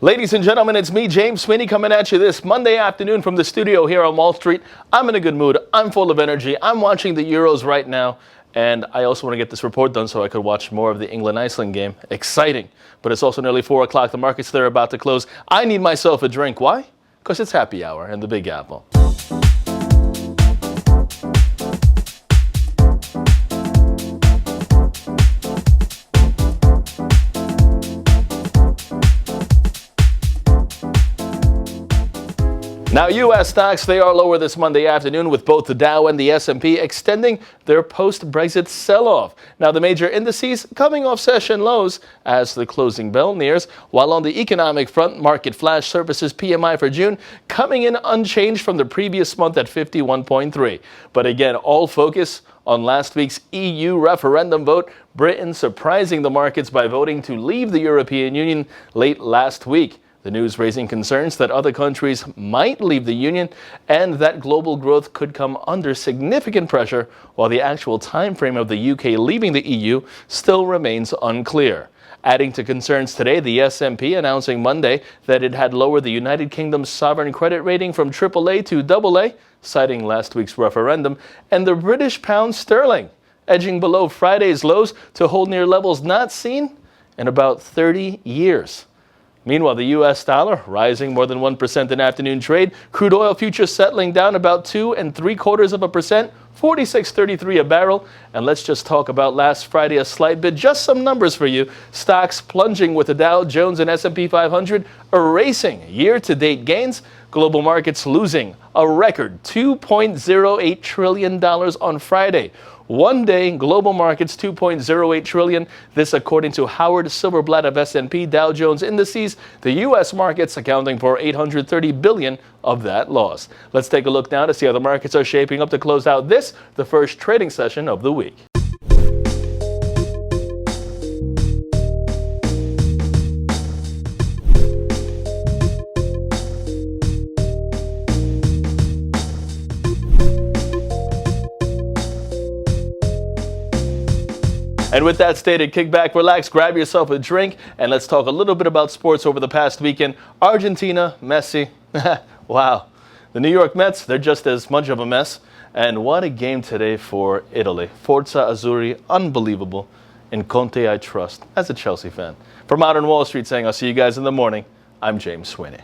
Ladies and gentlemen, it's me, James Sweeney, coming at you this Monday afternoon from the studio here on Wall Street. I'm in a good mood. I'm full of energy. I'm watching the Euros right now. And I also want to get this report done so I could watch more of the England-Iceland game. Exciting. But it's also nearly 4 o'clock. The markets, they're about to close. I need myself a drink. Why? Because it's happy hour in the Big Apple. Now, U.S. stocks, they are lower this Monday afternoon with both the Dow and the S&P extending their post-Brexit sell-off. Now, the major indices coming off session lows as the closing bell nears, while on the economic front, market flash services PMI for June coming in unchanged from the previous month at 51.3. But again, all focus on last week's EU referendum vote, Britain surprising the markets by voting to leave the European Union late last week. The news raising concerns that other countries might leave the Union and that global growth could come under significant pressure, while the actual time frame of the UK leaving the EU still remains unclear. Adding to concerns today, the S&P announcing Monday that it had lowered the United Kingdom's sovereign credit rating from AAA to AA, citing last week's referendum, and the British pound sterling edging below Friday's lows to hold near levels not seen in about 30 years. Meanwhile, the U.S. dollar rising more than 1% in afternoon trade. Crude oil futures settling down about 2 3/4%, 46.33 a barrel. And let's just talk about last Friday a slight bit. Just some numbers for you. Stocks plunging with the Dow Jones and S&P 500 erasing year-to-date gains. Global markets losing a record $2.08 trillion on Friday. One day, global markets $2.08 trillion. This according to Howard Silverblatt of S&P Dow Jones Indices. The U.S. markets accounting for $830 billion of that loss. Let's take a look now to see how the markets are shaping up to close out this, the first trading session of the week. And with that stated, kick back, relax, grab yourself a drink, and let's talk a little bit about sports over the past weekend. Argentina, Messi, wow. The New York Mets, they're just as much of a mess. And what a game today for Italy. Forza Azzurri, unbelievable. In Conte, I trust, as a Chelsea fan. For Modern Wall Street saying, I'll see you guys in the morning, I'm James Sweeney.